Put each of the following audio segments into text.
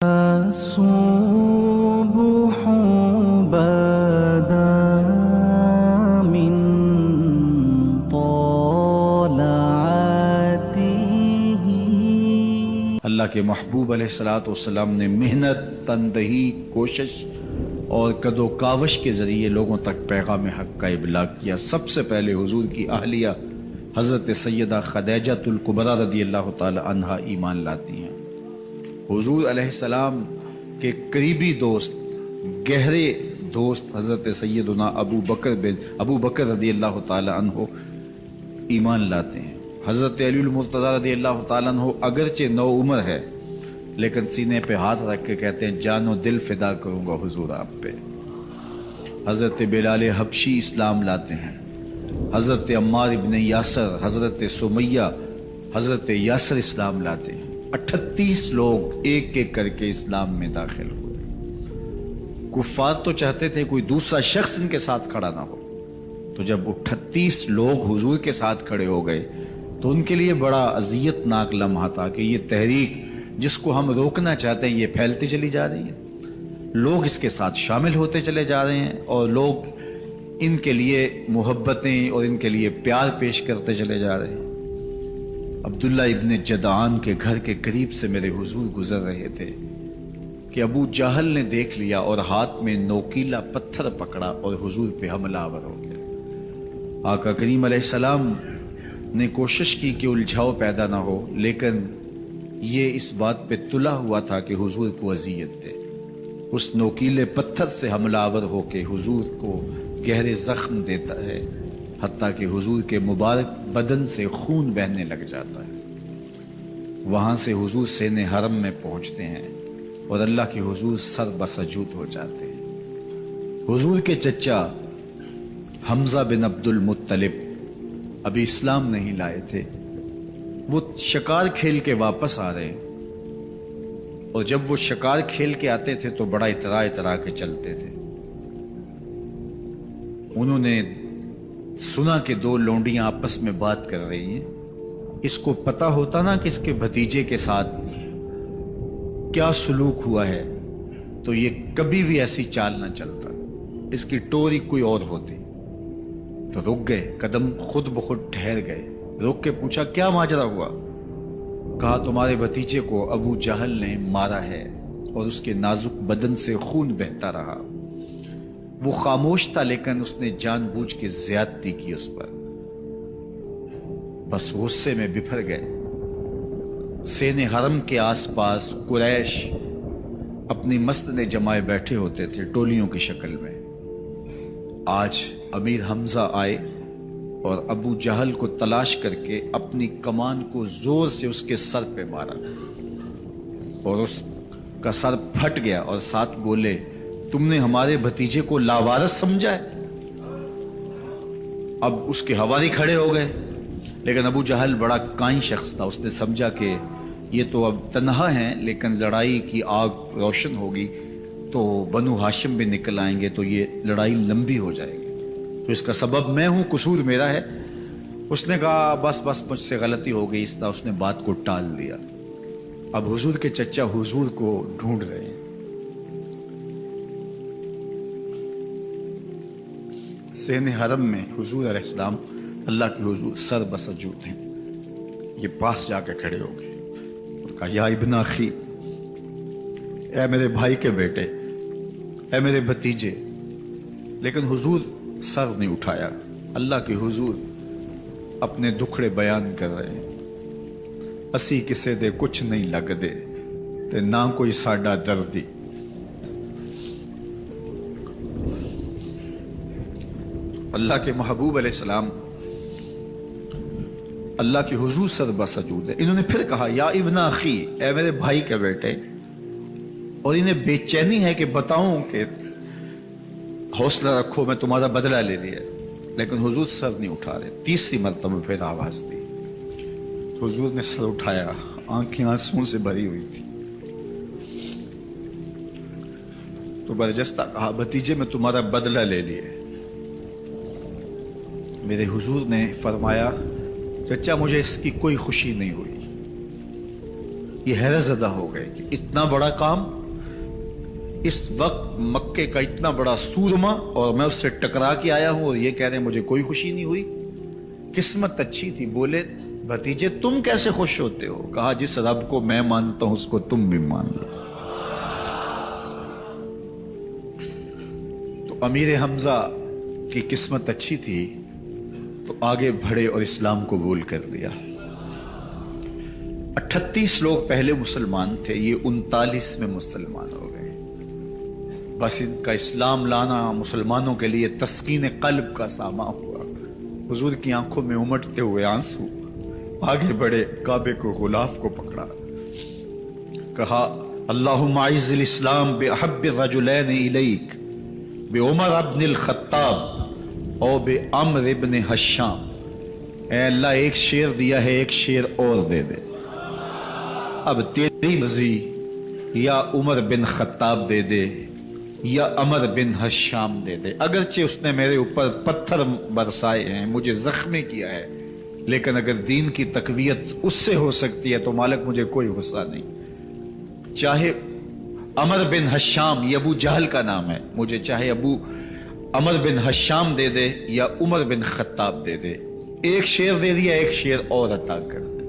الصبح بدا من طلعته۔ اللہ کے محبوب علیہ الصلوۃ والسلام نے محنت، تندہی، کوشش اور کد و کاوش کے ذریعے لوگوں تک پیغام حق کا ابلاغ کیا۔ سب سے پہلے حضور کی اہلیہ حضرت سیدہ خدیجہ الکبریٰ رضی اللہ تعالی عنہا ایمان لاتی ہیں۔ حضور علیہ السلام کے قریبی دوست، گہرے دوست حضرت سیدنا ابو بکر رضی اللہ تعالی عنہ ایمان لاتے ہیں۔ حضرت علی المرتضیٰ رضی اللہ تعالیٰ عنہ اگرچہ نو عمر ہے لیکن سینے پہ ہاتھ رکھ کے کہتے ہیں جان و دل فدا کروں گا حضور آپ پہ۔ حضرت بلال حبشی اسلام لاتے ہیں۔ حضرت عمار ابن یاسر، حضرت سمیہ، حضرت یاسر اسلام لاتے ہیں۔ 38 لوگ ایک ایک کر کے اسلام میں داخل ہوئے۔ کفار تو چاہتے تھے کوئی دوسرا شخص ان کے ساتھ کھڑا نہ ہو، تو جب 38 لوگ حضور کے ساتھ کھڑے ہو گئے تو ان کے لیے بڑا اذیت ناک لمحہ تھا کہ یہ تحریک جس کو ہم روکنا چاہتے ہیں یہ پھیلتی چلی جا رہی ہے، لوگ اس کے ساتھ شامل ہوتے چلے جا رہے ہیں اور لوگ ان کے لیے محبتیں اور ان کے لیے پیار پیش کرتے چلے جا رہے ہیں۔ عبداللہ ابن جدعان کے گھر کے قریب سے میرے حضور گزر رہے تھے کہ ابو جہل نے دیکھ لیا اور ہاتھ میں نوکیلا پتھر پکڑا اور حضور پہ حملہ آور ہو گیا۔ آقا کریم علیہ السلام نے کوشش کی کہ الجھاؤ پیدا نہ ہو، لیکن یہ اس بات پہ تلا ہوا تھا کہ حضور کو اذیت دے۔ اس نوکیلے پتھر سے حملہ آور ہو کے حضور کو گہرے زخم دیتا ہے، حتیٰ کہ حضور کے مبارک بدن سے خون بہنے لگ جاتا ہے۔ وہاں سے حضور سین حرم میں پہنچتے ہیں اور اللہ کے حضور سر بسجود ہو جاتے ہیں۔ حضور کے چچا حمزہ بن عبد المطلب ابھی اسلام نہیں لائے تھے، وہ شکار کھیل کے واپس آ رہے ہیں، اور جب وہ شکار کھیل کے آتے تھے تو بڑا اترا کے چلتے تھے۔ انہوں نے سنا کہ دو لونڈیاں آپس میں بات کر رہی ہیں۔ اس کو پتہ ہوتا نا کہ اس کے بھتیجے کے ساتھ کیا سلوک ہوا ہے تو یہ کبھی بھی ایسی چال نہ چلتا، اس کی ٹوری کوئی اور ہوتی۔ تو رک گئے، قدم خود بخود ٹھہر گئے، رک کے پوچھا کیا ماجرا ہوا؟ کہا تمہارے بھتیجے کو ابو جہل نے مارا ہے اور اس کے نازک بدن سے خون بہتا رہا۔ وہ خاموش تھا لیکن اس نے جان بوجھ کے زیادتی کی اس پر، بس غصے میں بپھر گئے۔ سین حرم کے آس پاس قریش اپنی مسندیں جمائے بیٹھے ہوتے تھے ٹولیوں کی شکل میں۔ آج امیر حمزہ آئے اور ابو جہل کو تلاش کر کے اپنی کمان کو زور سے اس کے سر پہ مارا اور اس کا سر پھٹ گیا، اور ساتھ بولے تم نے ہمارے بھتیجے کو لاوارث سمجھا ہے؟ اب اس کے حوالی کھڑے ہو گئے، لیکن ابو جہل بڑا کائن شخص تھا، اس نے سمجھا کہ یہ تو اب تنہا ہیں لیکن لڑائی کی آگ روشن ہوگی تو بنو ہاشم بھی نکل آئیں گے تو یہ لڑائی لمبی ہو جائے گی، تو اس کا سبب میں ہوں، قصور میرا ہے۔ اس نے کہا بس مجھ سے غلطی ہو گئی، اس طرح اس نے بات کو ٹال دیا۔ اب حضور کے چچا حضور کو ڈھونڈ رہے ہیں۔ سین حرم میں حضور علیہ السلام اللہ کے حضور سر بسجود ہیں۔ یہ پاس جا کے کھڑے ہو گئے اور کہا یا ابن اخی، اے میرے بھائی کے بیٹے، اے میرے بھتیجے، لیکن حضور سر نہیں اٹھایا۔ اللہ کے حضور اپنے دکھڑے بیان کر رہے ہیں۔ اسی کسے دے کچھ نہیں لگ دے تے نہ کوئی ساڈا دردی۔ اللہ کے محبوب علیہ السلام اللہ کے حضور سر بسجود ہے۔ انہوں نے پھر کہا یا ابن اخی، اے میرے بھائی کے بیٹے، اور انہیں بے چینی ہے کہ بتاؤں کہ حوصلہ رکھو میں تمہارا بدلہ لے لیا، لیکن حضور سر نہیں اٹھا رہے۔ تیسری مرتبہ پھر آواز دی، حضور نے سر اٹھایا، آنکھیں آنسوں سے بھری ہوئی تھی، تو برجستہ کہا بھتیجے میں تمہارا بدلہ لے لیے۔ میرے حضور نے فرمایا چچا مجھے اس کی کوئی خوشی نہیں ہوئی، یہ حیرت زدہ ہو گئے کہ اتنا بڑا کام، اس وقت مکے کا اتنا بڑا سورما، اور میں اس سے ٹکرا کے آیا ہوں اور یہ کہہ رہے ہیں مجھے کوئی خوشی نہیں ہوئی۔ قسمت اچھی تھی۔ بولے بھتیجے تم کیسے خوش ہوتے ہو؟ کہا جس رب کو میں مانتا ہوں اس کو تم بھی مان لو۔ تو امیر حمزہ کی قسمت اچھی تھی تو آگے بڑھے اور اسلام قبول کر لیا۔ 38 لوگ پہلے مسلمان تھے، یہ 39 میں مسلمان ہو گئے۔ بس ان کا اسلام لانا مسلمانوں کے لیے تسکین قلب کا سامہ ہوا۔ حضور کی آنکھوں میں امٹتے ہوئے آنسو، آگے بڑھے، کعبے کو غلاف کو پکڑا، کہا اللہم اعز الاسلام باحب الرجلین الیک بعمر ابن الخطاب اور بعمر ابن حشام۔ اے اللہ ایک شیر دیا ہے، ایک شیر اور دے دے، اب تیری مرضی، یا عمر بن خطاب دے دے یا عمر بن حشام دے دے۔ اگرچہ اس نے میرے اوپر پتھر برسائے ہیں، مجھے زخمی کیا ہے، لیکن اگر دین کی تقویت اس سے ہو سکتی ہے تو مالک مجھے کوئی غصہ نہیں۔ چاہے عمر بن حشام، یہ ابو جہل کا نام ہے، مجھے چاہے ابو عمر بن حشام دے دے یا عمر بن خطاب دے دے، ایک شیر دے دیا، ایک شیر اور عطا کر دے۔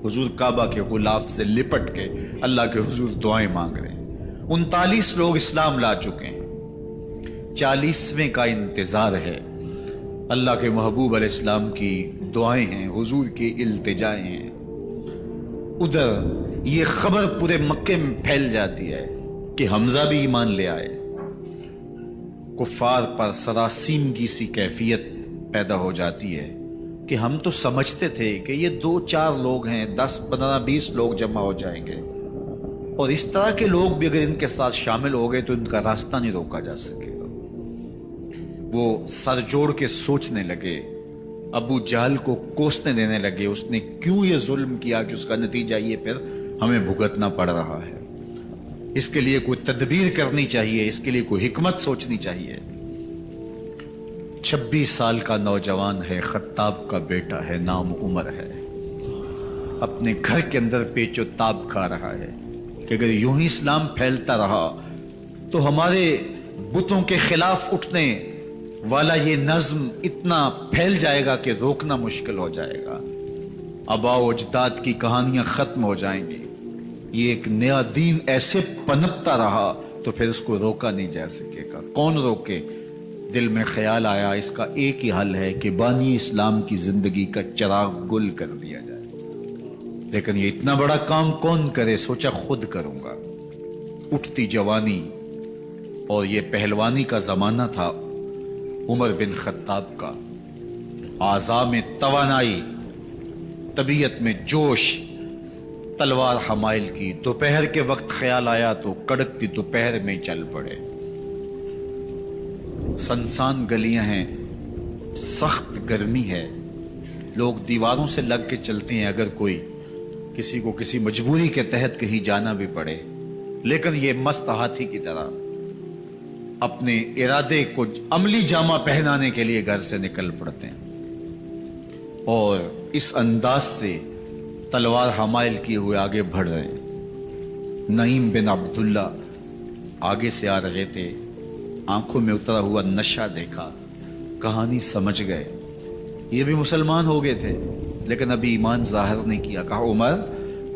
حضور کعبہ کے غلاف سے لپٹ کے اللہ کے حضور دعائیں مانگ رہے ہیں۔ 39 لوگ اسلام لا چکے ہیں، 40ویں کا انتظار ہے۔ اللہ کے محبوب علیہ السلام کی دعائیں ہیں، حضور کی التجائیں ہیں۔ ادھر یہ خبر پورے مکے میں پھیل جاتی ہے کہ حمزہ بھی ایمان لے آئے۔ کفار پر سراسیمگی سی کیفیت پیدا ہو جاتی ہے کہ ہم تو سمجھتے تھے کہ یہ 2-4 لوگ ہیں، 10, 15, 20 لوگ جمع ہو جائیں گے، اور اس طرح کے لوگ بھی اگر ان کے ساتھ شامل ہو گئے تو ان کا راستہ نہیں روکا جا سکے گا۔ وہ سر جوڑ کے سوچنے لگے، ابو جہل کو کوسنے دینے لگے، اس نے کیوں یہ ظلم کیا کہ اس کا نتیجہ یہ پھر ہمیں بھگتنا پڑ رہا ہے۔ اس کے لیے کوئی تدبیر کرنی چاہیے، اس کے لیے کوئی حکمت سوچنی چاہیے۔ 26 سال کا نوجوان ہے، خطاب کا بیٹا ہے، نام عمر ہے، اپنے گھر کے اندر پیچ و تاب کھا رہا ہے کہ اگر یوں ہی اسلام پھیلتا رہا تو ہمارے بتوں کے خلاف اٹھنے والا یہ نظم اتنا پھیل جائے گا کہ روکنا مشکل ہو جائے گا، آباء و اجداد کی کہانیاں ختم ہو جائیں گی۔ یہ ایک نیا دین ایسے پنپتا رہا تو پھر اس کو روکا نہیں جا سکے گا، کون روکے؟ دل میں خیال آیا اس کا ایک ہی حل ہے کہ بانی اسلام کی زندگی کا چراغ گل کر دیا جائے، لیکن یہ اتنا بڑا کام کون کرے؟ سوچا خود کروں گا۔ اٹھتی جوانی اور یہ پہلوانی کا زمانہ تھا عمر بن خطاب کا، اعضاء میں توانائی، طبیعت میں جوش، تلوار حمائل کی۔ دوپہر کے وقت خیال آیا تو کڑکتی دوپہر میں چل پڑے۔ سنسان گلیاں ہیں، سخت گرمی ہے، لوگ دیواروں سے لگ کے چلتے ہیں اگر کوئی کسی کو کسی مجبوری کے تحت کہیں جانا بھی پڑے، لیکن یہ مست ہاتھی کی طرح اپنے ارادے کو عملی جامہ پہنانے کے لیے گھر سے نکل پڑتے ہیں اور اس انداز سے تلوار حمائل کیے ہوئے آگے بڑھ رہے ہیں۔ نعیم بن عبداللہ آگے سے آ رہے تھے، آنکھوں میں اترا ہوا نشہ دیکھا، کہانی سمجھ گئے۔ یہ بھی مسلمان ہو گئے تھے لیکن ابھی ایمان ظاہر نہیں کیا۔ کہا عمر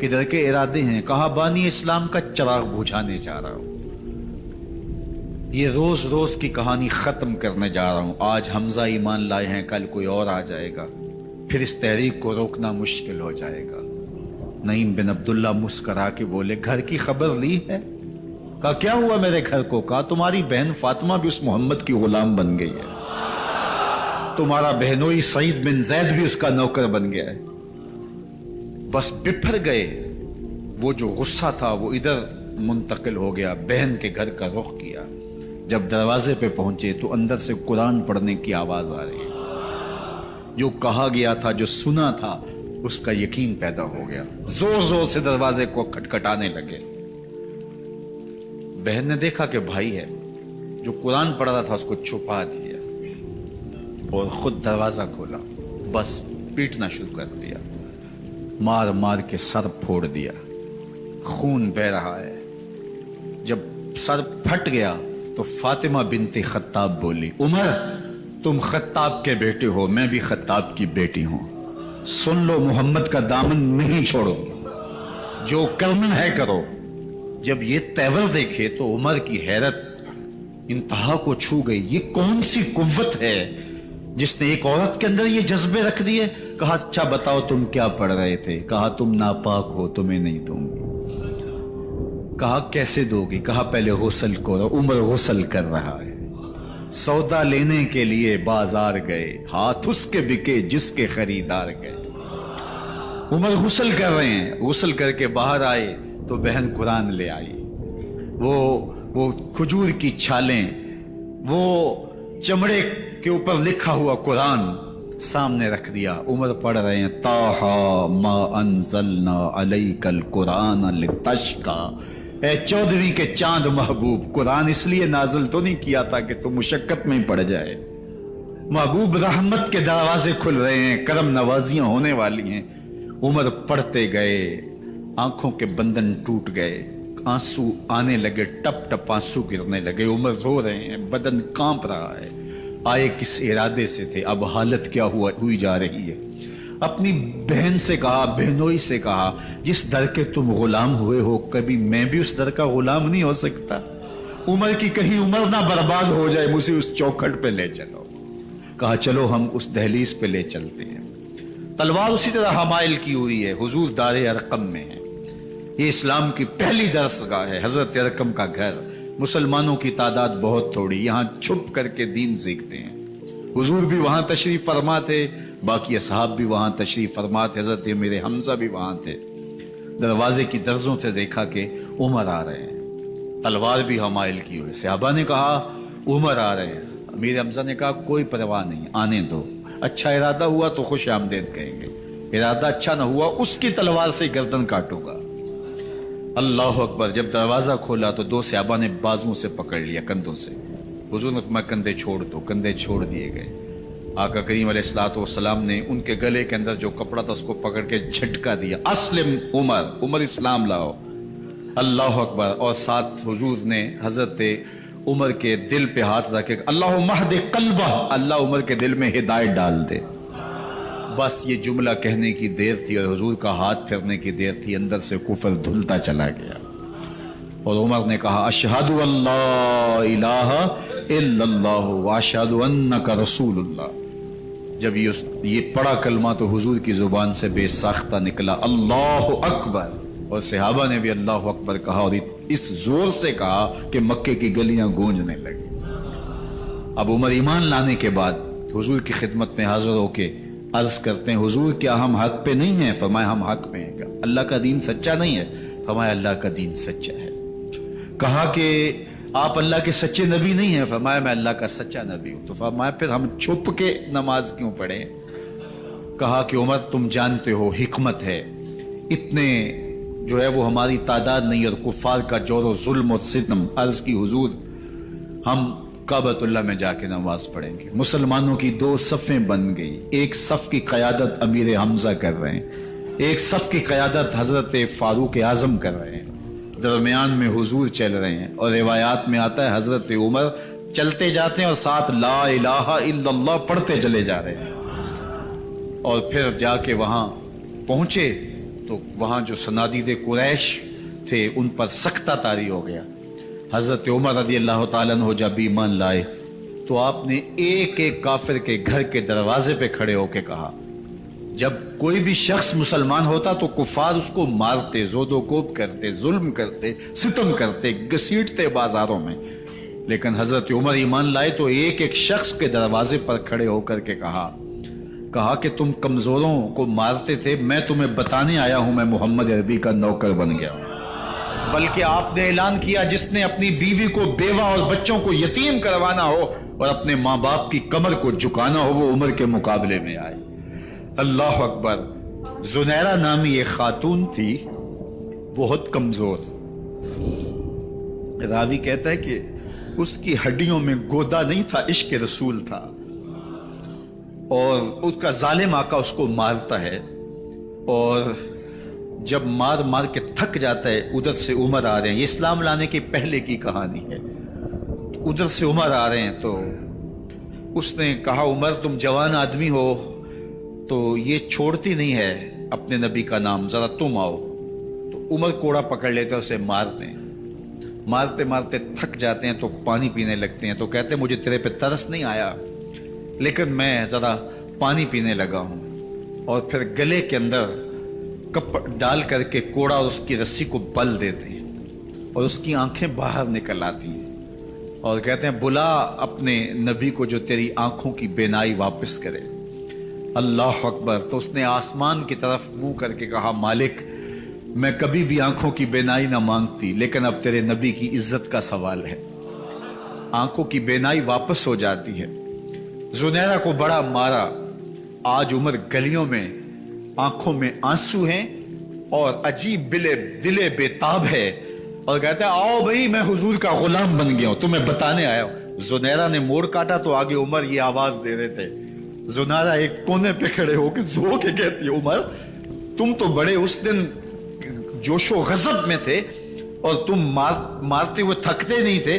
کدھر کے ارادے ہیں؟ کہا بانی اسلام کا چراغ بجھانے جا رہا ہوں، یہ روز روز کی کہانی ختم کرنے جا رہا ہوں۔ آج حمزہ ایمان لائے ہیں، کل کوئی اور آ جائے گا، پھر اس تحریک کو روکنا مشکل ہو جائے گا۔ نعیم بن عبداللہ مسکرا کے بولے گھر کی خبر لی ہے؟ کہا کیا ہوا میرے گھر کو؟ کہا تمہاری بہن فاطمہ بھی اس محمد کی غلام بن گئی ہے، تمہارا بہنوئی سعید بن زید بھی اس کا نوکر بن گیا ہے۔ بس بپھر گئے، وہ جو غصہ تھا وہ ادھر منتقل ہو گیا، بہن کے گھر کا رخ کیا۔ جب دروازے پہ پہنچے تو اندر سے قرآن پڑھنے کی آواز آ رہی ہے، جو کہا گیا تھا، جو سنا تھا، اس کا یقین پیدا ہو گیا۔ زور زور سے دروازے کو کھٹکھٹانے لگے۔ بہن نے دیکھا کہ بھائی ہے، جو قرآن پڑھ رہا تھا اس کو چھپا دیا اور خود دروازہ کھولا، بس پیٹنا شروع کر دیا۔ مار مار کے سر پھوڑ دیا، خون بہ رہا ہے۔ جب سر پھٹ گیا تو فاطمہ بنت خطاب بولی، عمر تم خطاب کے بیٹے ہو، میں بھی خطاب کی بیٹی ہوں، سن لو محمد کا دامن نہیں چھوڑو، جو کرنا ہے کرو۔ جب یہ تیور دیکھے تو عمر کی حیرت انتہا کو چھو گئی۔ یہ کون سی قوت ہے جس نے ایک عورت کے اندر یہ جذبے رکھ دیے؟ کہا اچھا بتاؤ تم کیا پڑھ رہے تھے؟ کہا تم ناپاک ہو، تمہیں نہیں دوں گی۔ کہا کیسے دو گی؟ کہا پہلے غسل کرو۔ عمر غسل کر رہا ہے، سودا لینے کے لیے بازار گئے، ہاتھ اس کے بکے جس کے خریدار گئے۔ عمر غسل کر رہے ہیں، غسل کر کے باہر آئے تو بہن قرآن لے آئی، وہ کھجور کی چھالیں، وہ چمڑے کے اوپر لکھا ہوا قرآن سامنے رکھ دیا۔ عمر پڑھ رہے ہیں، طٰہٰ ما انزلنا علیک القرآن لتشقیٰ، اے 14ویں کے چاند محبوب، قرآن اس لیے نازل تو نہیں کیا تھا کہ تم مشقت میں ہی پڑ جائے۔ محبوب رحمت کے دروازے کھل رہے ہیں، کرم نوازیاں ہونے والی ہیں۔ عمر پڑھتے گئے، آنکھوں کے بندن ٹوٹ گئے، آنسو آنے لگے، ٹپ ٹپ آنسو گرنے لگے۔ عمر رو رہے ہیں، بدن کانپ رہا ہے۔ آئے کس ارادے سے تھے، اب حالت کیا ہوئی جا رہی ہے۔ اپنی بہن سے کہا، بہنوئی سے کہا، جس در کے تم غلام ہوئے ہو کبھی میں بھی اس در کا غلام نہیں ہو سکتا؟ عمر کی کہیں عمر نہ برباد ہو جائے، مجھے اس چوکھٹ پہ لے چلو۔ کہا چلو ہم اس دہلیز پہ لے چلتے ہیں۔ تلوار اسی طرح حمائل کی ہوئی ہے، حضور دار ارقم میں ہے۔ یہ اسلام کی پہلی درسگاہ ہے، حضرت ارقم کا گھر۔ مسلمانوں کی تعداد بہت تھوڑی، یہاں چھپ کر کے دین سیکھتے ہیں۔ حضور بھی وہاں تشریف فرما تھے، باقی اصحاب بھی وہاں تشریف فرما تھے، حضرت میرے حمزہ بھی وہاں تھے۔ دروازے کی درزوں سے دیکھا کہ عمر آ رہے ہیں، تلوار بھی حمائل کی ہوئی۔ صحابہ نے کہا عمر آ رہے ہیں، میرے حمزہ نے کہا کوئی پرواہ نہیں، آنے دو، اچھا ارادہ ہوا تو خوش آمدید کہیں گے، ارادہ اچھا نہ ہوا اس کی تلوار سے گردن کاٹوں گا۔ اللہ اکبر۔ جب دروازہ کھولا تو دو صحابہ نے بازوں سے پکڑ لیا، کندھوں سے۔ حضور نے فرمایا کندھے چھوڑ دو، کندھے چھوڑ دیے گئے۔ آقا کریم علیہ الصلوۃ والسلام نے ان کے گلے کے اندر جو کپڑا تھا اس کو پکڑ کے جھٹکا دیا، اسلم عمر، عمر اسلام لاؤ۔ اللہ اکبر۔ اور ساتھ حضور نے حضرت عمر کے دل پہ ہاتھ رکھے، اللہم اہد قلبہ، اللہ عمر کے دل میں ہدایت ڈال دے۔ بس یہ جملہ کہنے کی دیر تھی اور حضور کا ہاتھ پھرنے کی دیر تھی، اندر سے کفر دھلتا چلا گیا۔ اور عمر نے کہا اشہد ان لا الہ الا اللہ واشہد انک رسول اللہ۔ جب یہ پڑا کلمہ تو حضور کی زبان سے بے ساختہ نکلا، اللہ اکبر، اور صحابہ نے بھی اللہ اکبر کہا، اور اس زور سے کہا کہ مکے کی گلیاں گونجنے لگی۔ اب عمر ایمان لانے کے بعد حضور کی خدمت میں حاضر ہو کے عرض کرتے ہیں، حضور کیا ہم حق پہ نہیں ہیں؟ فرمایا ہم حق پہ ہیں۔ اللہ کا دین سچا نہیں ہے؟ فرمایا اللہ کا دین سچا ہے۔ کہا کہ آپ اللہ کے سچے نبی نہیں ہیں؟ فرمایا میں اللہ کا سچا نبی ہوں۔ تو فرمایا پھر ہم چھپ کے نماز کیوں پڑھیں؟ کہا کہ عمر تم جانتے ہو حکمت ہے، اتنے جو ہے وہ ہماری تعداد نہیں، اور کفار کا جور و ظلم و ستم۔ عرض کی حضور ہم کعبۃ اللہ میں جا کے نماز پڑھیں گے۔ مسلمانوں کی دو صفیں بن گئی، ایک صف کی قیادت امیر حمزہ کر رہے ہیں، ایک صف کی قیادت حضرت فاروق اعظم کر رہے ہیں، درمیان میں حضور چل رہے ہیں، اور روایات میں آتا ہے حضرت عمر چلتے جاتے ہیں اور ساتھ لا الہ الا اللہ پڑھتے چلے جا رہے ہیں۔ اور پھر جا کے وہاں پہنچے تو وہاں جو صنادید قریش تھے ان پر سختہ طاری ہو گیا۔ حضرت عمر رضی اللہ تعالیٰ عنہ جب ایمان لائے تو آپ نے ایک ایک کافر کے گھر کے دروازے پہ کھڑے ہو کے کہا، جب کوئی بھی شخص مسلمان ہوتا تو کفار اس کو مارتے، زود و کوب کرتے، ظلم کرتے، ستم کرتے، گھسیٹتے بازاروں میں، لیکن حضرت عمر ایمان لائے تو ایک ایک شخص کے دروازے پر کھڑے ہو کر کے کہا کہ تم کمزوروں کو مارتے تھے، میں تمہیں بتانے آیا ہوں میں محمد عربی کا نوکر بن گیا۔ بلکہ آپ نے اعلان کیا جس نے اپنی بیوی کو بیوہ اور بچوں کو یتیم کروانا ہو اور اپنے ماں باپ کی کمر کو جھکانا ہو وہ عمر کے مقابلے میں آئے۔ اللہ اکبر۔ زنیرہ نامی ایک خاتون تھی، بہت کمزور، راوی کہتا ہے کہ اس کی ہڈیوں میں گودا نہیں تھا، عشق رسول تھا، اور اس کا ظالم آقا اس کو مارتا ہے۔ اور جب مار مار کے تھک جاتا ہے، ادھر سے عمر آ رہے ہیں، یہ اسلام لانے کے پہلے کی کہانی ہے، ادھر سے عمر آ رہے ہیں، تو اس نے کہا عمر تم جوان آدمی ہو تو یہ چھوڑتی نہیں ہے اپنے نبی کا نام، ذرا تم آؤ۔ تو عمر کوڑا پکڑ لیتے اسے مارتے ہیں، مارتے مارتے تھک جاتے ہیں تو پانی پینے لگتے ہیں، تو کہتے ہیں مجھے تیرے پہ ترس نہیں آیا لیکن میں ذرا پانی پینے لگا ہوں، اور پھر گلے کے اندر کپ ڈال کر کے کوڑا اور اس کی رسی کو بل دیتے ہیں اور اس کی آنکھیں باہر نکل آتی ہیں، اور کہتے ہیں بلا اپنے نبی کو جو تیری آنکھوں کی بینائی واپس کرے۔ اللہ اکبر۔ تو اس نے آسمان کی طرف منہ کر کے کہا مالک میں کبھی بھی آنکھوں کی بینائی نہ مانگتی، لیکن اب تیرے نبی کی عزت کا سوال ہے۔ آنکھوں کی بینائی واپس ہو جاتی ہے۔ زنیرہ کو بڑا مارا، آج عمر گلیوں میں آنکھوں میں آنسو ہیں اور عجیب دلے بےتاب ہے، اور کہتا ہے آؤ بھئی میں حضور کا غلام بن گیا ہوں، تمہیں بتانے آیا ہوں۔ زنیرہ نے موڑ کاٹا تو آگے عمر یہ آواز دے رہے تھے۔ زنیرہ ایک کونے پہ کھڑے ہو کے رو کے کہتی ہے عمر تم تو بڑے اس دن جوش و غضب میں تھے اور تم مارتے ہوئے تھکتے نہیں تھے۔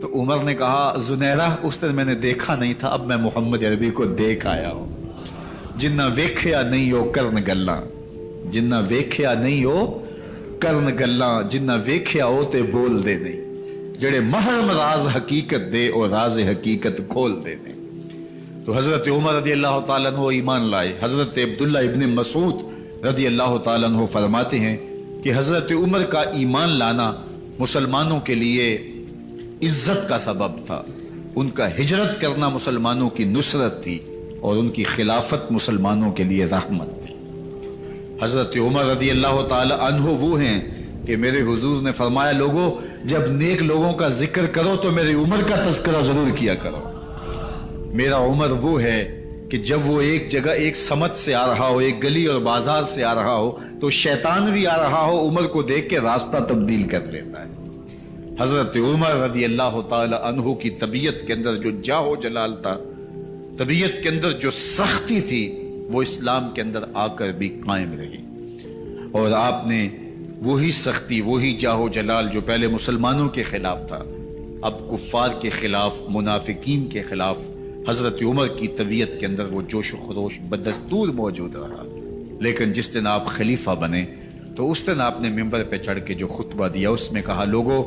تو عمر نے کہا زنیرہ اس دن میں نے دیکھا نہیں تھا، اب میں محمد عربی کو دیکھ آیا ہوں۔ جنہ ویکھیا نہیں ہو کرن گلاں، جنہ ویکھیا نہیں ہو کرن گلاں، جنہ ویکھیا ہو تے بول دے نہیں، جڑے محرم راز حقیقت دے اور راز حقیقت کھول دے نہیں۔ تو حضرت عمر رضی اللہ تعالیٰ عنہ ایمان لائے۔ حضرت عبداللہ ابن مسعود رضی اللہ تعالیٰ عنہ فرماتے ہیں کہ حضرت عمر کا ایمان لانا مسلمانوں کے لیے عزت کا سبب تھا، ان کا ہجرت کرنا مسلمانوں کی نصرت تھی، اور ان کی خلافت مسلمانوں کے لیے رحمت تھی۔ حضرت عمر رضی اللہ تعالی عنہ وہ ہیں کہ میرے حضور نے فرمایا لوگوں جب نیک لوگوں کا ذکر کرو تو میرے عمر کا تذکرہ ضرور کیا کرو۔ میرا عمر وہ ہے کہ جب وہ ایک جگہ ایک سمت سے آ رہا ہو، ایک گلی اور بازار سے آ رہا ہو، تو شیطان بھی آ رہا ہو، عمر کو دیکھ کے راستہ تبدیل کر لیتا ہے۔ حضرت عمر رضی اللہ تعالی عنہ کی طبیعت کے اندر جو جاہ و جلال تھا، طبیعت کے اندر جو سختی تھی، وہ اسلام کے اندر آ کر بھی قائم رہی، اور آپ نے وہی سختی، وہی جاہ و جلال جو پہلے مسلمانوں کے خلاف تھا، اب کفار کے خلاف، منافقین کے خلاف حضرت عمر کی طبیعت کے اندر وہ جوش و خروش بدستور موجود رہا۔ لیکن جس دن آپ خلیفہ بنے تو اس دن آپ نے ممبر پہ چڑھ کے جو خطبہ دیا اس میں کہا لوگوں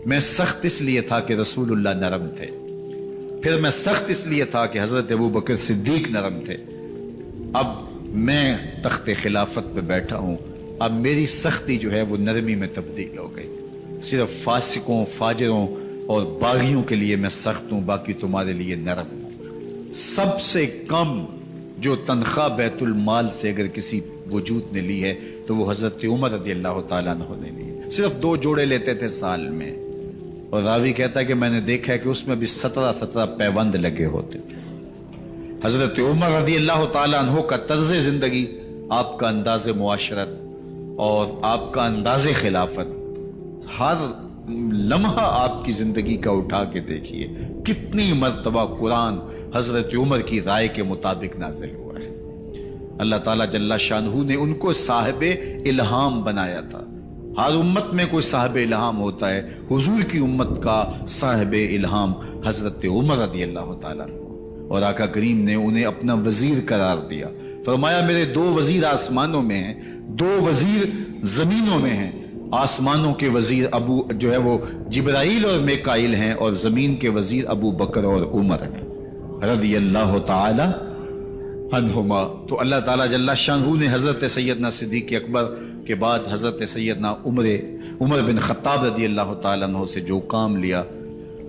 میں سخت اس لیے تھا کہ رسول اللہ نرم تھے، پھر میں سخت اس لیے تھا کہ حضرت ابو بکر صدیق نرم تھے، اب میں تخت خلافت پہ بیٹھا ہوں، اب میری سختی جو ہے وہ نرمی میں تبدیل ہو گئی، صرف فاسقوں، فاجروں اور باغیوں کے لیے میں سخت ہوں، باقی تمہارے لیے نرم ہوں۔ سب سے کم جو تنخواہ بیت المال سے اگر کسی وجود نے لی ہے تو وہ حضرت عمر رضی اللہ تعالیٰ عنہ نے لی، صرف 2 جوڑے لیتے تھے سال میں، اور راوی کہتا ہے کہ میں نے دیکھا ہے کہ اس میں بھی 17 پیوند لگے ہوتے تھے۔ حضرت عمر رضی اللہ تعالیٰ عنہ کا طرز زندگی، آپ کا انداز معاشرت اور آپ کا انداز خلافت، ہر لمحہ آپ کی زندگی کا اٹھا کے دیکھیے کتنی مرتبہ قرآن حضرت عمر کی رائے کے مطابق نازل ہوا ہے۔ اللہ تعالیٰ جل شانہ نے ان کو صاحب الہام بنایا تھا۔ ہر امت میں کوئی صاحب الہام ہوتا ہے، حضور کی امت کا صاحب الہام حضرت عمر رضی اللہ تعالیٰ عنہ، اور آقا کریم نے انہیں اپنا وزیر قرار دیا، فرمایا میرے 2 وزیر آسمانوں میں ہیں، 2 وزیر زمینوں میں ہیں، آسمانوں کے وزیر ابو جو ہے وہ جبرائیل اور میکائیل ہیں، اور زمین کے وزیر ابو بکر اور عمر ہیں رضی اللہ تعالی عنہما۔ تو اللہ تعالیٰ جل شانہ نے حضرت سیدنا صدیق اکبر کے بعد حضرت سیدنا عمر بن خطاب رضی اللہ تعالیٰ عنہ سے جو کام لیا،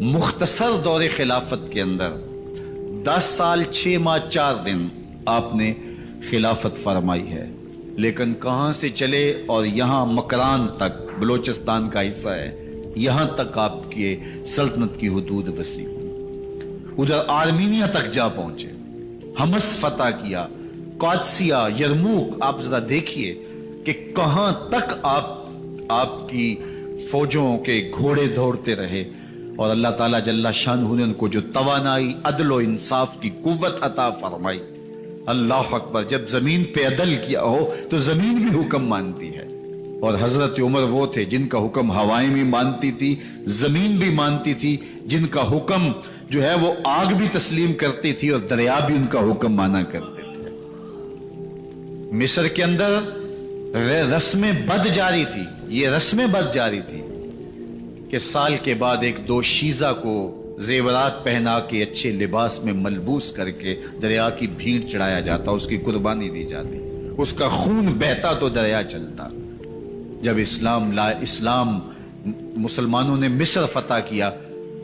مختصر دور خلافت کے اندر 10 سال 6 ماہ 4 دن آپ نے خلافت فرمائی ہے، لیکن کہاں سے چلے اور یہاں مکران تک، بلوچستان کا حصہ ہے، یہاں تک آپ کی سلطنت کی حدود وسیع ہوئی، ادھر آرمینیا تک جا پہنچے، حمص فتح کیا، قادسیہ، یرموک، آپ ذرا دیکھیے کہ کہاں تک آپ کی فوجوں کے گھوڑے دوڑتے رہے، اور اللہ تعالیٰ جل شانہ نے ان کو جو توانائی، عدل و انصاف کی قوت عطا فرمائی، اللہ اکبر، جب زمین پہ عدل کیا ہو تو زمین بھی حکم مانتی ہے. اور حضرت عمر وہ تھے جن کا حکم ہوائیں بھی مانتی تھی، زمین بھی مانتی تھی، جن کا حکم جو ہے وہ آگ بھی تسلیم کرتی تھی اور دریا بھی ان کا حکم مانا کرتے تھے. مصر کے اندر رسم بد جاری تھی، یہ رسم بد جاری تھی کہ سال کے بعد ایک دو شیزہ کو زیورات پہنا کے اچھے لباس میں ملبوس کر کے دریا کی بھیڑ چڑھایا جاتا، اس کی قربانی دی جاتی، اس کا خون بہتا تو دریا چلتا. جب اسلام مسلمانوں نے مصر فتح کیا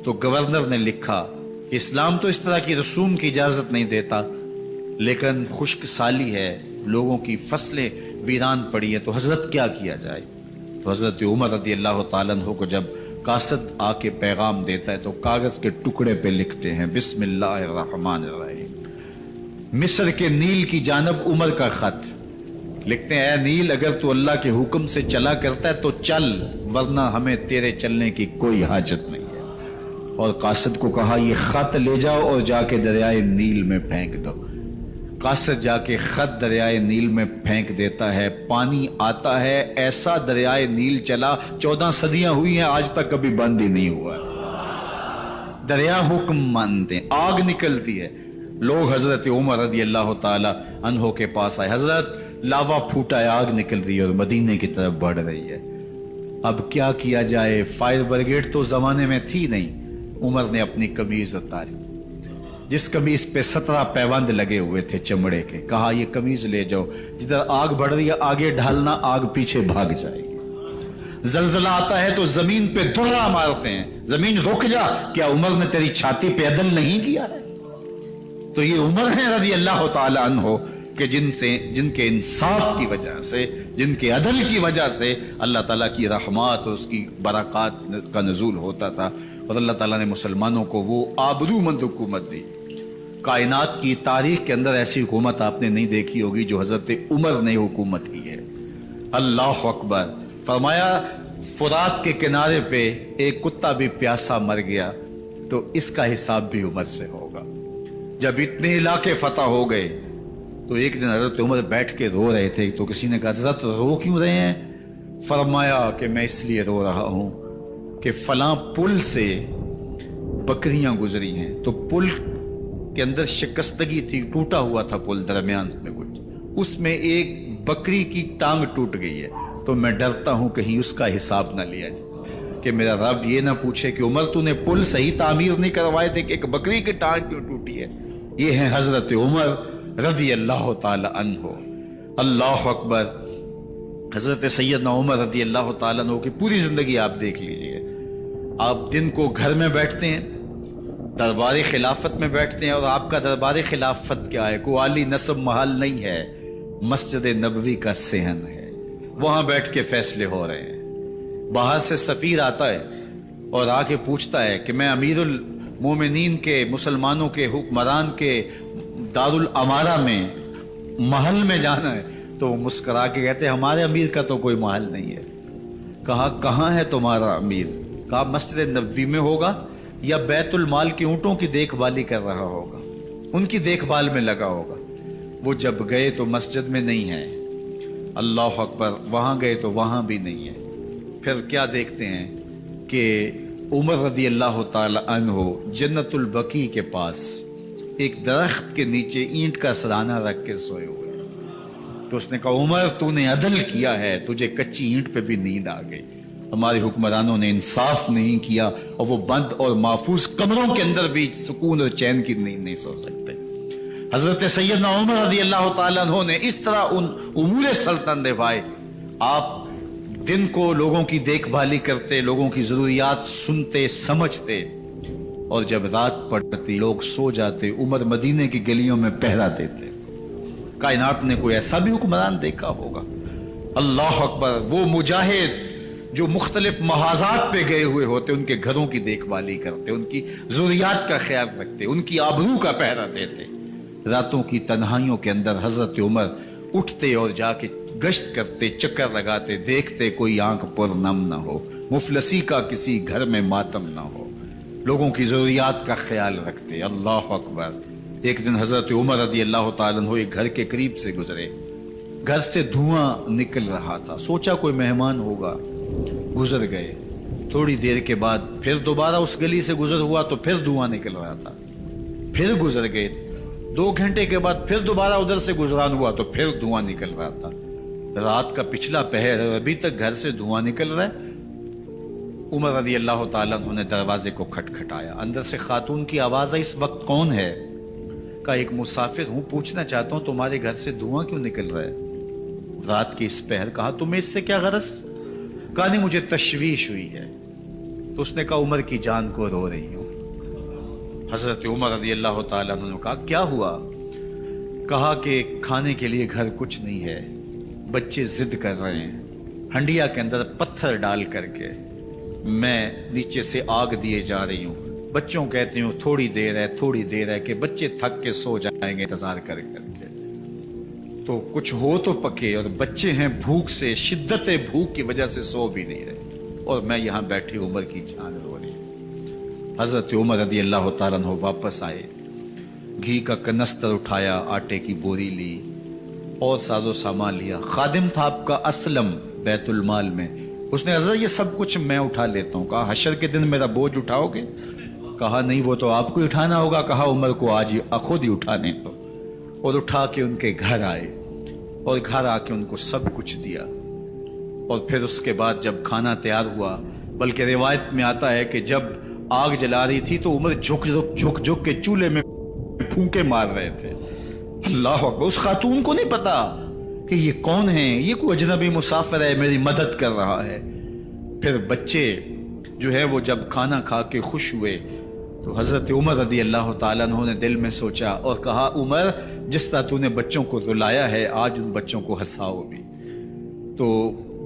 تو گورنر نے لکھا کہ اسلام تو اس طرح کی رسوم کی اجازت نہیں دیتا، لیکن خشک سالی ہے، لوگوں کی فصلیں ویران پڑی ہیں، تو حضرت کیا کیا جائے؟ تو حضرت عمر رضی اللہ تعالیٰ عنہ کو جب قاصد آ کے پیغام دیتا ہے تو کاغذ کے ٹکڑے پہ لکھتے ہیں بسم اللہ الرحمن الرحیم. مصر کے نیل کی جانب عمر کا خط لکھتے ہیں، اے نیل اگر تو اللہ کے حکم سے چلا کرتا ہے تو چل، ورنہ ہمیں تیرے چلنے کی کوئی حاجت نہیں ہے. اور قاصد کو کہا یہ خط لے جاؤ اور جا کے دریائے نیل میں پھینک دو. قاصد جا کے خط دریائے نیل میں پھینک دیتا ہے، پانی آتا ہے، ایسا دریائے نیل چلا 14 صدیاں ہوئی ہیں آج تک کبھی بند ہی نہیں ہوا. دریا حکم مانتے ہیں، آگ نکلتی ہے. لوگ حضرت عمر رضی اللہ تعالی عنہ کے پاس آئے، حضرت لاوا پھوٹا ہے، آگ نکل رہی ہے اور مدینے کی طرف بڑھ رہی ہے، اب کیا کیا جائے؟ فائر بریگیڈ تو زمانے میں تھی نہیں. عمر نے اپنی قمیض اتاری، جس قمیض پہ 17 پیوند لگے ہوئے تھے چمڑے کے، کہا یہ قمیض لے جاؤ، جدھر آگ بڑھ رہی ہے آگے ڈھالنا، آگ پیچھے بھاگ جائے گی. زلزلہ آتا ہے تو زمین پہ درہ مارتے ہیں، زمین رک جا، کیا عمر نے تیری چھاتی پہ عدل نہیں کیا ہے؟ تو یہ عمر ہے رضی اللہ تعالی عنہ کہ جن کے انصاف کی وجہ سے، جن کے عدل کی وجہ سے اللہ تعالیٰ کی رحمات اور اس کی برکات کا نزول ہوتا تھا، اور اللہ تعالیٰ نے مسلمانوں کو وہ آبرو مند حکومت دی. کائنات کی تاریخ کے اندر ایسی حکومت آپ نے نہیں دیکھی ہوگی جو حضرت عمر نے حکومت کی ہے. اللہ اکبر. فرمایا فرات کے کنارے پہ ایک کتا بھی پیاسا مر گیا تو اس کا حساب بھی عمر سے ہوگا. جب اتنے علاقے فتح ہو گئے تو ایک دن حضرت عمر بیٹھ کے رو رہے تھے، تو کسی نے کہا حضرت رو کیوں رہے ہیں؟ فرمایا کہ میں اس لیے رو رہا ہوں کہ فلاں پل سے بکریاں گزری ہیں، تو پل کے اندر شکستگی تھی، ٹوٹا ہوا تھا پل درمیان میں کچھ، اس میں ایک بکری کی ٹانگ ٹوٹ گئی ہے، تو میں ڈرتا ہوں کہیں اس کا حساب نہ لیا جائے کہ میرا رب یہ نہ پوچھے کہ عمر تو نے پل صحیح تعمیر نہیں کروائے تھے کہ ایک بکری کی ٹانگ کیوں ٹوٹی ہے. یہ ہے حضرت عمر رضی اللہ تعالی عنہ. اللہ اکبر. حضرت سیدنا عمر رضی اللہ تعالیٰ عنہ کی پوری زندگی آپ دیکھ لیجئے. آپ دن کو گھر میں بیٹھتے ہیں، دربار خلافت میں بیٹھتے ہیں، اور آپ کا دربار خلافت کیا ہے؟ کوئی عالی نصب محل نہیں ہے، مسجد نبوی کا صحن ہے، وہاں بیٹھ کے فیصلے ہو رہے ہیں. باہر سے سفیر آتا ہے اور آ کے پوچھتا ہے کہ میں امیر المومنین کے، مسلمانوں کے حکمران کے دارالامارہ میں محل میں جانا ہے، تو وہ مسکرا کے کہتے ہیں ہمارے امیر کا تو کوئی محل نہیں ہے. کہا کہاں ہے تمہارا امیر؟ کہا مسجد نبوی میں ہوگا یا بیت المال کے اونٹوں کی دیکھ بھالی کر رہا ہوگا، ان کی دیکھ بھال میں لگا ہوگا. وہ جب گئے تو مسجد میں نہیں ہے. اللہ اکبر. وہاں گئے تو وہاں بھی نہیں ہے. پھر کیا دیکھتے ہیں کہ عمر رضی اللہ تعالی عنہ جنت البقیع کے پاس ایک درخت کے نیچے اینٹ کا سرانہ رکھ کے سوئے ہوئے. تو اس نے کہا عمر تو نے عدل کیا ہے، تجھے کچی اینٹ پہ بھی نیند آ گئی. ہمارے حکمرانوں نے انصاف نہیں کیا اور وہ بند اور محفوظ کمروں کے اندر بھی سکون اور چین کی نیند نہیں سو سکتے. حضرت سیدنا عمر رضی اللہ تعالیٰ عنہ نے اس طرح ان امور سلطنت نبھائے. آپ دن کو لوگوں کی دیکھ بھالی کرتے، لوگوں کی ضروریات سنتے سمجھتے، اور جب رات پڑتی لوگ سو جاتے عمر مدینے کی گلیوں میں پہرا دیتے. کائنات نے کوئی ایسا بھی حکمران دیکھا ہوگا؟ اللہ اکبر. وہ مجاہد جو مختلف محاذات پہ گئے ہوئے ہوتے ان کے گھروں کی دیکھ بھالی کرتے، ان کی ضروریات کا خیال رکھتے، ان کی آبرو کا پہرا دیتے. راتوں کی تنہائیوں کے اندر حضرت عمر اٹھتے اور جا کے گشت کرتے، چکر لگاتے، دیکھتے کوئی آنکھ پر نم نہ ہو، مفلسی کا کسی گھر میں ماتم نہ ہو، لوگوں کی ضروریات کا خیال رکھتے. اللہ اکبر. ایک دن حضرت عمر رضی اللہ تعالیٰ عنہ ایک گھر کے قریب سے گزرے، گھر سے دھواں نکل رہا تھا، سوچا کوئی مہمان ہوگا، گزر گئے۔ تھوڑی دیر کے بعد پھر دوبارہ اس گلی سے گزر ہوا تو پھر دھواں نکل رہا تھا، پھر گزر گئے۔ 2 گھنٹے کے بعد پھر دوبارہ ادھر سے گزران ہوا تو پھر دھواں نکل رہا تھا۔ رات کا پچھلا پہر ہے، ابھی تک گھر سے دھواں نکل رہا ہے۔ عمر رضی اللہ تعالیٰ عنہ نے دروازے کو کھٹکھٹایا، اندر سے خاتون کی آواز آئی، اس وقت کون ہے؟ کہا ایک مسافر ہوں، پوچھنا چاہتا ہوں تمہارے گھر سے دھواں کیوں نکل رہا ہے رات کے اس پہر؟ کہا تمہیں اس سے کیا غرض؟ کہا نہیں مجھے تشویش ہوئی ہے۔ تو اس نے کہا عمر کی جان کو رو رہی ہوں۔ حضرت عمر رضی اللہ تعالیٰ عنہ نے کہا کیا ہوا؟ کہا کہ کھانے کے لیے گھر کچھ نہیں ہے، بچے ضد کر رہے ہیں، ہنڈیا کے اندر پتھر ڈال کر کے میں نیچے سے آگ دیے جا رہی ہوں، بچوں کہتی ہوں تھوڑی دیر ہے کہ بچے تھک کے سو جائیں گے انتظار کر کے، تو کچھ ہو تو پکے، اور بچے ہیں بھوک سے، شدت بھوک کی وجہ سے سو بھی نہیں رہے، اور میں یہاں بیٹھی عمر کی جان رو رہی ہوں۔ حضرت عمر رضی اللہ تعالیٰ عنہ واپس آئے، گھی کا کنستر اٹھایا، آٹے کی بوری لی اور ساز و سامان لیا۔ خادم تھا آپ کا اسلم بیت المال میں، اس نے حضرت یہ سب کچھ میں اٹھا لیتا ہوں۔ کہا حشر کے دن میرا بوجھ اٹھاؤ گے؟ کہا نہیں وہ تو آپ کو اٹھانا ہوگا۔ کہا عمر کو آج خود ہی اٹھانے تو، اور اٹھا کے ان کے گھر آئے اور گھر آ کے ان کو سب کچھ دیا۔ اور پھر اس کے بعد جب کھانا تیار ہوا، بلکہ روایت میں آتا ہے کہ جب آگ جلا رہی تھی تو عمر جھک کے چولہے میں پھونکے مار رہے تھے۔ اللہ اکبر! اس خاتون کو نہیں پتا کہ یہ کون ہے، یہ کوئی اجنبی مسافر ہے، میری مدد کر رہا ہے۔ پھر بچے جو ہے وہ جب کھانا کھا کے خوش ہوئے تو حضرت عمر رضی اللہ تعالیٰ عنہ نے دل میں سوچا اور کہا عمر جس طرح تو نے بچوں کو رلایا ہے آج ان بچوں کو ہنساؤ بھی۔ تو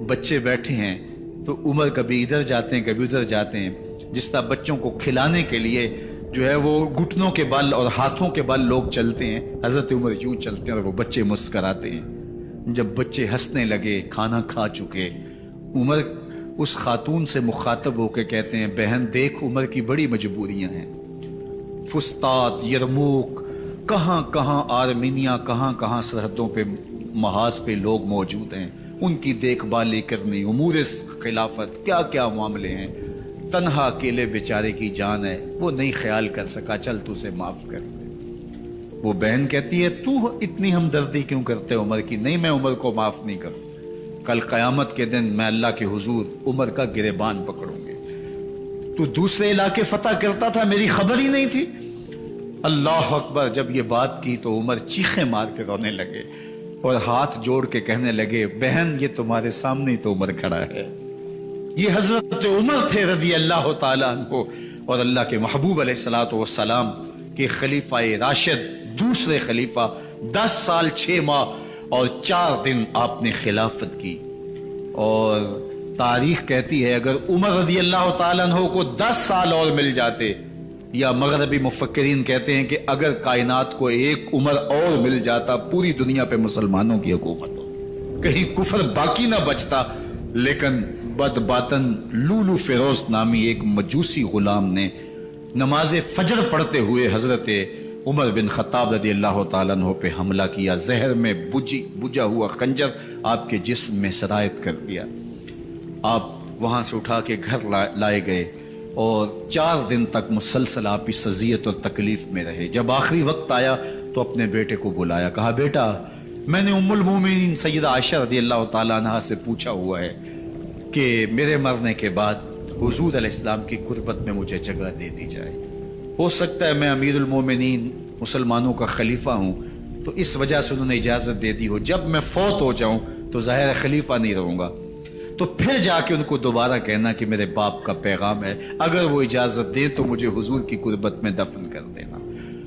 بچے بیٹھے ہیں تو عمر کبھی ادھر جاتے ہیں کبھی ادھر جاتے ہیں، جس طرح بچوں کو کھلانے کے لیے جو ہے وہ گھٹنوں کے بل اور ہاتھوں کے بل لوگ چلتے ہیں، حضرت عمر یوں چلتے ہیں اور وہ بچے مسکراتے ہیں۔ جب بچے ہنسنے لگے، کھانا کھا چکے، عمر اس خاتون سے مخاطب ہو کے کہتے ہیں بہن دیکھ عمر کی بڑی مجبوریاں ہیں، فسطاط، یرموک، کہاں کہاں آرمینیا، کہاں کہاں سرحدوں پہ محاذ پہ لوگ موجود ہیں، ان کی دیکھ بھالی کرنی، امور خلافت، کیا کیا معاملے ہیں، تنہا اکیلے بیچارے کی جان ہے، وہ نہیں خیال کر سکا، چل تو اسے معاف کر دے۔ وہ بہن کہتی ہے تو اتنی ہمدردی کیوں کرتے عمر کی؟ نہیں میں عمر کو معاف نہیں کروں، کل قیامت کے دن میں اللہ کے حضور عمر کا گریبان پکڑوں گے۔ تو دوسرے علاقے فتح کرتا تھا، میری خبر ہی نہیں تھی۔ اللہ اکبر! جب یہ بات کی تو عمر چیخیں مار کے رونے لگے اور ہاتھ جوڑ کے کہنے لگے بہن یہ تمہارے سامنے تو عمر کھڑا ہے، یہ حضرت عمر تھے رضی اللہ تعالیٰ عنہ، اور اللہ کے محبوب علیہ الصلوۃ والسلام کے خلیفہ راشد، دوسرے خلیفہ، 10 سال 6 ماہ اور 4 دن آپ نے خلافت کی۔ اور تاریخ کہتی ہے اگر عمر رضی اللہ تعالیٰ عنہ کو 10 سال اور مل جاتے، یا مغربی مفکرین کہتے ہیں کہ اگر کائنات کو ایک عمر اور مل جاتا پوری دنیا پہ مسلمانوں کی حکومت ہو، کہیں کفر باقی نہ بچتا۔ لیکن بد باطن لولو فیروز نامی ایک مجوسی غلام نے نماز فجر پڑھتے ہوئے حضرت عمر بن خطاب رضی اللہ تعالیٰ عنہ پہ حملہ کیا، زہر میں بجھا ہوا خنجر آپ کے جسم میں سرایت کر دیا۔ آپ وہاں سے اٹھا کے گھر لائے گئے اور 4 دن تک مسلسل آپ اس اذیت اور تکلیف میں رہے۔ جب آخری وقت آیا تو اپنے بیٹے کو بلایا، کہا بیٹا میں نے ام المومنین سیدہ عائشہ رضی اللہ تعالیٰ عنہ سے پوچھا ہوا ہے کہ میرے مرنے کے بعد حضور علیہ السلام کی قربت میں مجھے جگہ دے دی جائے، ہو سکتا ہے میں امیر المومنین مسلمانوں کا خلیفہ ہوں تو اس وجہ سے انہوں نے اجازت دے دی ہو، جب میں فوت ہو جاؤں تو ظاہر خلیفہ نہیں رہوں گا، تو پھر جا کے ان کو دوبارہ کہنا کہ میرے باپ کا پیغام ہے، اگر وہ اجازت دیں تو مجھے حضور کی قربت میں دفن کر دینا،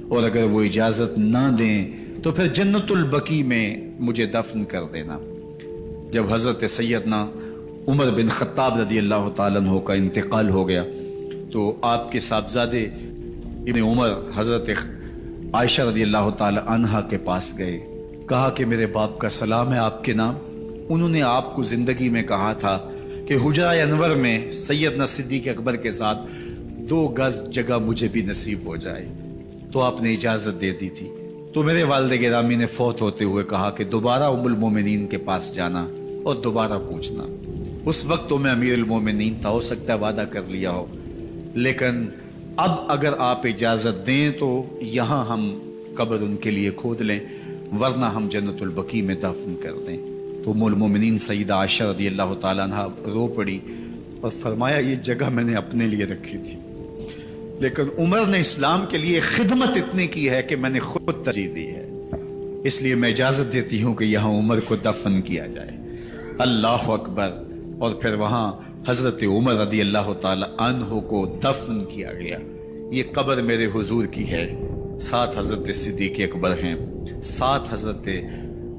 اور اگر وہ اجازت نہ دیں تو پھر جنت البقیع میں مجھے دفن کر دینا۔ جب حضرت سیدنا عمر بن خطاب رضی اللہ تعالیٰ عنہ کا انتقال ہو گیا تو آپ کے صاحبزادے ابن عمر حضرت عائشہ رضی اللہ تعالیٰ عنہ کے پاس گئے، کہا کہ میرے باپ کا سلام ہے آپ کے نام، انہوں نے آپ کو زندگی میں کہا تھا کہ حجرہ انور میں سیدنا صدیق اکبر کے ساتھ 2 گز جگہ مجھے بھی نصیب ہو جائے۔ تو آپ نے اجازت دے دی تھی. تو میرے والد گرامی نے فوت ہوتے ہوئے کہا کہ دوبارہ ام المومنین کے پاس جانا اور دوبارہ پوچھنا. اس وقت تو میں امیر المومنین تھا، ہو سکتا ہے وعدہ کر لیا ہو، لیکن اب اگر آپ اجازت دیں تو یہاں ہم قبر ان کے لیے کھود لیں، ورنہ ہم جنت البقیع میں دفن کر دیں. تو ام المومنین سیدہ عائشہ رضی اللہ تعالیٰ عنہ رو پڑی اور فرمایا یہ جگہ میں نے اپنے لیے رکھی تھی، لیکن عمر نے اسلام کے لیے خدمت اتنی کی ہے کہ میں نے خود ترجیح دی ہے، اس لیے میں اجازت دیتی ہوں کہ یہاں عمر کو دفن کیا جائے. اللہ اکبر. اور پھر وہاں حضرت عمر رضی اللہ تعالی عنہ کو دفن کیا گیا. یہ قبر میرے حضور کی ہے، ساتھ حضرت صدیق اکبر ہیں، ساتھ حضرت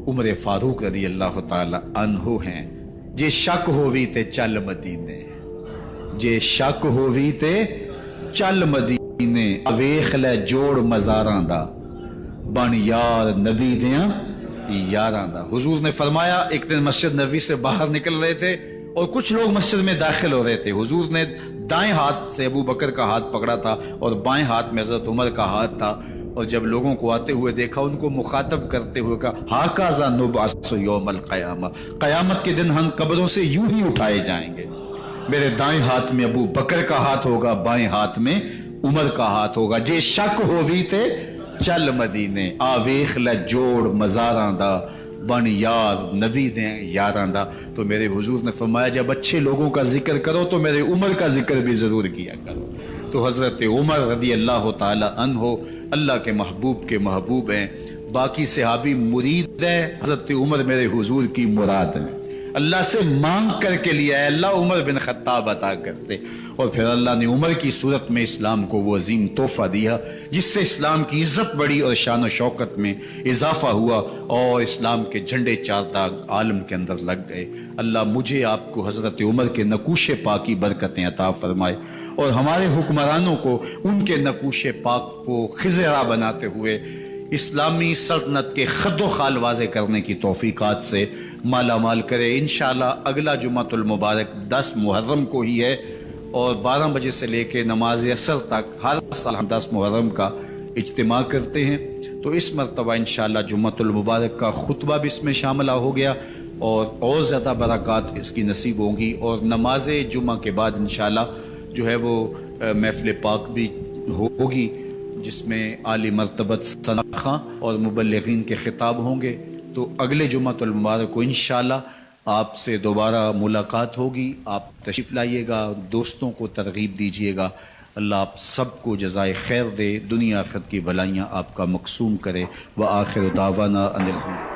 عمر فاروق رضی اللہ تعالی عنہ ہیں. جے شک ہووی تے چل مدینے، جے شک ہووی تے چل مدینے، ویخ لے جوڑ مزاراں دا، بن یار نبی دیاں یاراں دا. حضور نے فرمایا ایک دن مسجد نبوی سے باہر نکل رہے تھے اور کچھ لوگ مسجد میں داخل ہو رہے تھے. حضور نے دائیں ہاتھ سے ابو بکر کا ہاتھ پکڑا تھا اور بائیں ہاتھ میں حضرت عمر کا ہاتھ تھا، اور جب لوگوں کو آتے ہوئے دیکھا ان کو مخاطب کرتے ہوئے کہا ہاکذا نبعث یوم القیامہ، قیامت کے دن ہم قبروں سے یوں ہی اٹھائے جائیں گے. میرے دائیں ہاتھ میں ابو بکر کا ہاتھ ہوگا، بائیں ہاتھ میں عمر کا ہاتھ ہوگا. جے شک ہووی تے چل مدینے، آویخ لے جوڑ مزاراں دا، بن یار نبی دیں یاراں دا. تو میرے حضور نے فرمایا جب اچھے لوگوں کا ذکر کرو تو میرے عمر کا ذکر بھی ضرور کیا کرو. تو حضرت عمر رضی اللہ تعالی عنہ اللہ کے محبوب کے محبوب ہیں. باقی صحابی مرید ہیں، حضرت عمر میرے حضور کی مراد ہیں. اللہ سے مانگ کر کے لیا ہے اللہ عمر بن خطاب عطا کرتے، اور پھر اللہ نے عمر کی صورت میں اسلام کو وہ عظیم تحفہ دیا جس سے اسلام کی عزت بڑھی اور شان و شوکت میں اضافہ ہوا، اور اسلام کے جھنڈے چار داغ عالم کے اندر لگ گئے. اللہ مجھے آپ کو حضرت عمر کے نقوش پاک کی برکتیں عطا فرمائے، اور ہمارے حکمرانوں کو ان کے نقوش پاک کو خضرا بناتے ہوئے اسلامی سلطنت کے خد و خال واضح کرنے کی توفیقات سے مالا مال کرے. انشاءاللہ اگلا جمعۃ المبارک 10 محرم کو ہی ہے، اور 12 بجے سے لے کے نماز عصر تک ہر سال ہم 10 محرم کا اجتماع کرتے ہیں. تو اس مرتبہ انشاءاللہ جمعۃ المبارک کا خطبہ بھی اس میں شامل ہو گیا، اور زیادہ برکات اس کی نصیب ہوں گی. اور نماز جمعہ کے بعد انشاءاللہ جو ہے وہ محفل پاک بھی ہوگی جس میں عالی مرتبت ثناء اور مبلغین کے خطاب ہوں گے. تو اگلے جمعۃ المبارک کو انشاءاللہ آپ سے دوبارہ ملاقات ہوگی. آپ تشریف لائیے گا، دوستوں کو ترغیب دیجیے گا. اللہ آپ سب کو جزائے خیر دے، دنیا آخرت کی بھلائیاں آپ کا مقسوم کرے. وآخر دعوانا ان الحمد